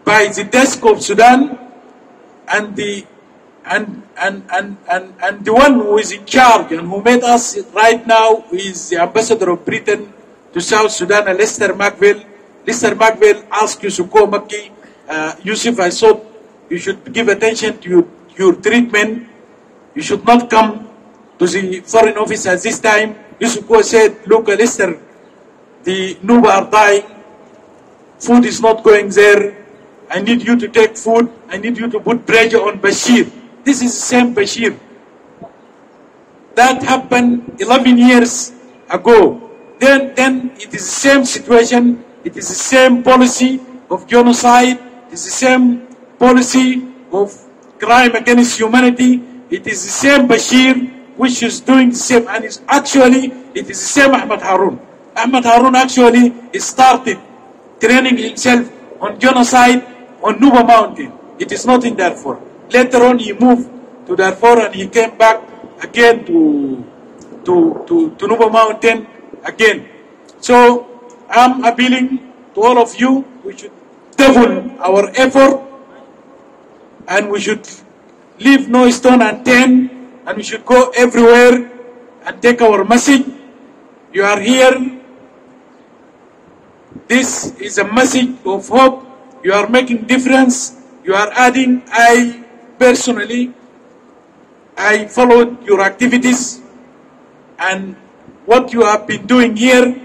by the desk of Sudan, and the and the one who is in charge and who made us right now is the ambassador of Britain to South Sudan, Lester Macville. Lester Macville asked Yusuko Maki, Yusuf, I thought you should give attention to your treatment. You should not come to the foreign office at this time. Yusuko said, look, Lester, the Nuba are dying. Food is not going there. I need you to take food. I need you to put pressure on Bashir. This is the same Bashir. That happened 11 years ago. Then it is the same situation. It is the same policy of genocide. It is the same policy of crime against humanity. It is the same Bashir which is doing the same. And it is the same Ahmad Harun. Ahmad Harun actually started training himself on genocide on Nuba Mountain. It is not in Darfur. Later on, he moved to Darfur and he came back again to Nuba Mountain again. So I'm appealing to all of you. We should double our effort and we should leave no stone unturned and we should go everywhere and take our message. You are here. This is a message of hope. You are making difference. You are adding. I personally, I followed your activities and what you have been doing here.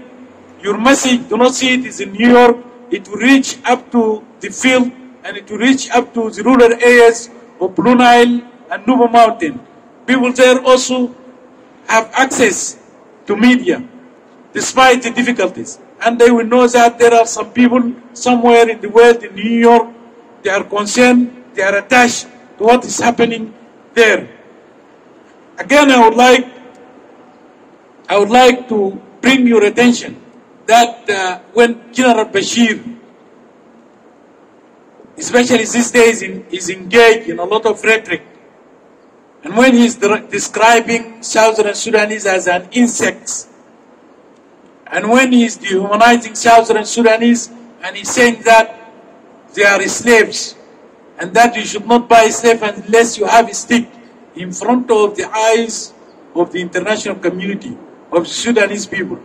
Your message, do not see it is in New York. It will reach up to the field and it will reach up to the rural areas of Blue Nile and Nuba Mountain. People there also have access to media despite the difficulties. And they will know that there are some people somewhere in the world, in New York, they are concerned, they are attached to what is happening there. Again, I would like to bring your attention that when General Bashir, especially these days, is engaged in a lot of rhetoric, and when he's describing Southern Sudanese as an insect, and when he's dehumanizing Southern Sudanese and he's saying that they are slaves and that you should not buy slaves unless you have a stick in front of the eyes of the international community of the Sudanese people.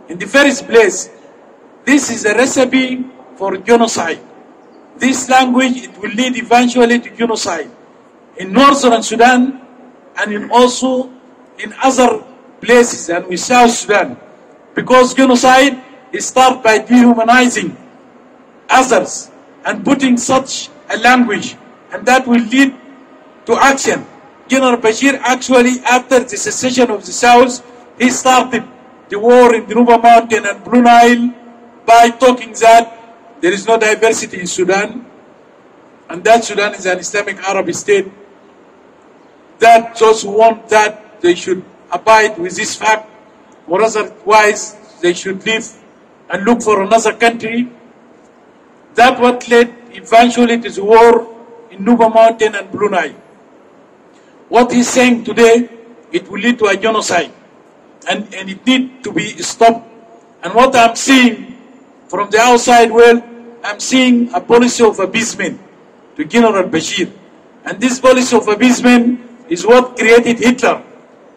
In the first place, this is a recipe for genocide. This language, it will lead eventually to genocide in Northern Sudan and also in other places and with South Sudan. Because genocide is started by dehumanizing others and putting such a language, and that will lead to action. General Bashir actually, after the secession of the South, he started the war in the Nuba Mountain and Blue Nile by talking that there is no diversity in Sudan, and that Sudan is an Islamic Arab state. That those who want that, they should abide with this fact, or otherwise they should leave and look for another country. That what led eventually to the war in Nuba Mountain and Blue Nile. What he's saying today, it will lead to a genocide, and it needs to be stopped. And what I'm seeing from the outside world, I'm seeing a policy of appeasement to General Bashir. And this policy of appeasement is what created Hitler,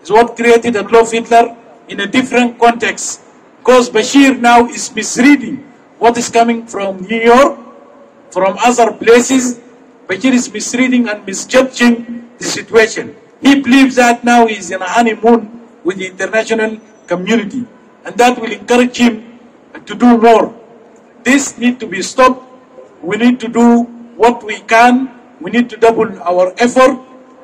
is what created Adolf Hitler in a different context. Because Bashir now is misreading what is coming from New York, from other places. Bashir is misreading and misjudging the situation. He believes that now he is in a honeymoon with the international community, and that will encourage him to do more. This needs to be stopped. We need to do what we can. We need to double our effort,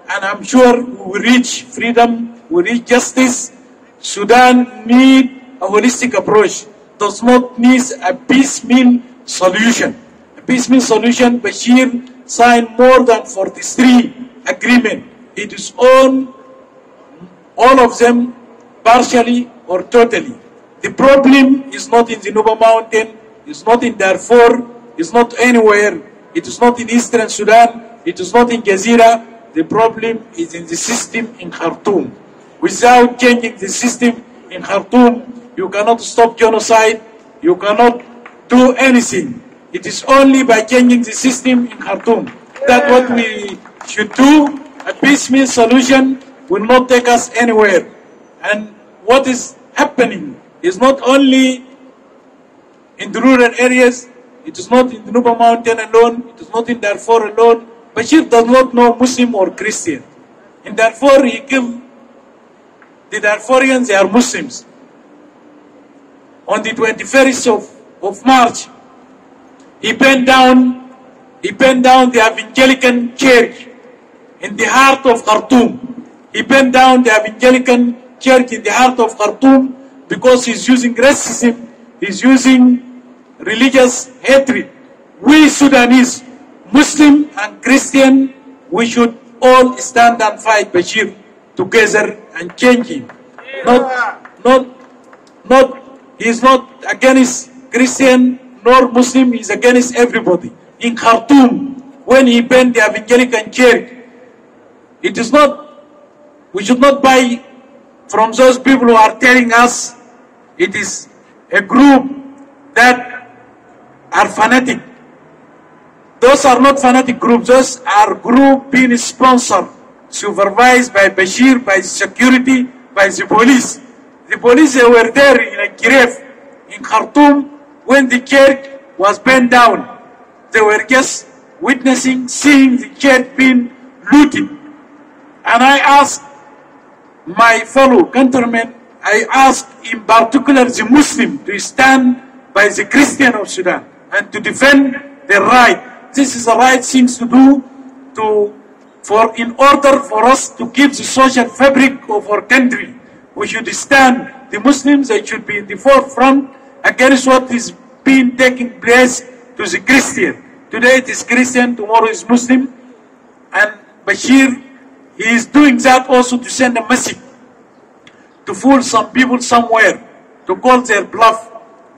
and I'm sure we will reach freedom, we will reach justice. Sudan needs a holistic approach, does not need a piecemeal solution. A piecemeal solution, Bashir signed more than 43 agreements. It is on all of them, partially or totally. The problem is not in the Nuba Mountain, it's not in Darfur, it's not anywhere. It is not in Eastern Sudan, it is not in Jazeera. The problem is in the system in Khartoum. Without changing the system in Khartoum, you cannot stop genocide, you cannot do anything. It is only by changing the system in Khartoum. That's what we should do. A piecemeal solution will not take us anywhere. And what is happening is not only in the rural areas, it is not in the Nuba Mountain alone, it is not in Darfur alone. Bashir does not know Muslim or Christian. In Darfur, he killed the Darfurians, they are Muslims. On the 21st of March, he burned down the Evangelical Church in the heart of Khartoum. He burned down the Evangelical Church in the heart of Khartoum because he's using racism, he's using religious hatred. We Sudanese, Muslim and Christian, we should all stand and fight Bashir together and change him. He's not against Christian nor Muslim, he's against everybody. In Khartoum, when he banned the Evangelical Church, it is not, we should not buy from those people who are telling us it is a group that are fanatic. Those are not fanatic groups, those are groups being sponsored, supervised by Bashir, by security, by the police. The police were there in Kiref, in Khartoum, when the church was burned down. They were just witnessing, seeing the church being looted. And I asked my fellow countrymen, I asked in particular the Muslim to stand by the Christian of Sudan and to defend their right. This is the right thing to do in order for us to keep the social fabric of our country. We should stand, the Muslims, they should be in the forefront against what is being taking place to the Christian. Today it is Christian, tomorrow is Muslim. And Bashir, he is doing that also to send a message, to fool some people somewhere, to call their bluff,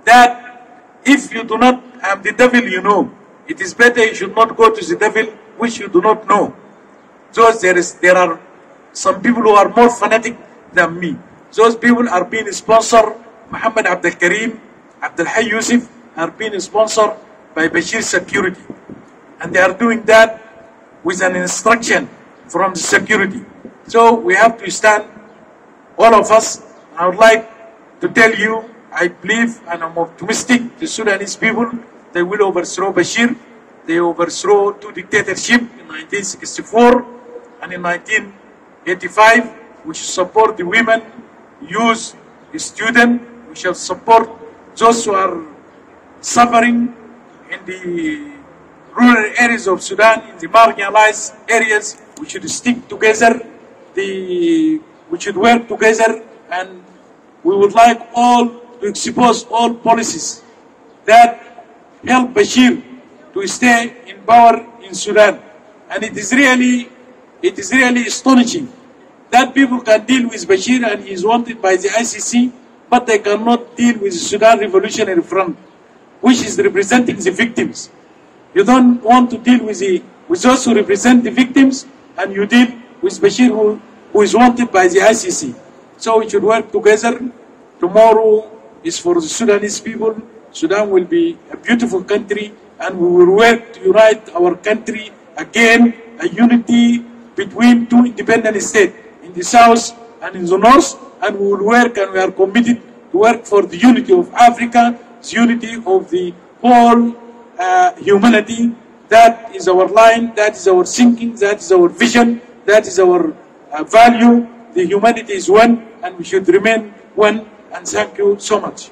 that if you do not have the devil you know, it is better you should not go to the devil which you do not know. So there are some people who are more fanatic than me. Those people are being sponsored. Muhammad Abdul Karim, Abdul Hay Yusuf are being sponsored by Bashir security. And they are doing that with an instruction from the security. So we have to stand, all of us. I would like to tell you, I believe and I'm optimistic, the Sudanese people, they will overthrow Bashir. They overthrow two dictatorships in 1964 and in 1985. We should support the women, youth, the students. We shall support those who are suffering in the rural areas of Sudan, in the marginalized areas. We should stick together. We should work together, and we would like all to expose all policies that help Bashir to stay in power in Sudan. And it is really astonishing that people can deal with Bashir and he is wanted by the ICC, but they cannot deal with the Sudan Revolutionary Front, which is representing the victims. You don't want to deal with those who represent the victims, and you deal with Bashir who is wanted by the ICC. So we should work together. Tomorrow is for the Sudanese people. Sudan will be a beautiful country, and we will work to unite our country again, a unity between two independent states, in the south and in the north, and we will work, and we are committed to work for the unity of Africa, the unity of the whole humanity. That is our line, that is our thinking, that is our vision, that is our value. The humanity is one, and we should remain one, and thank you so much.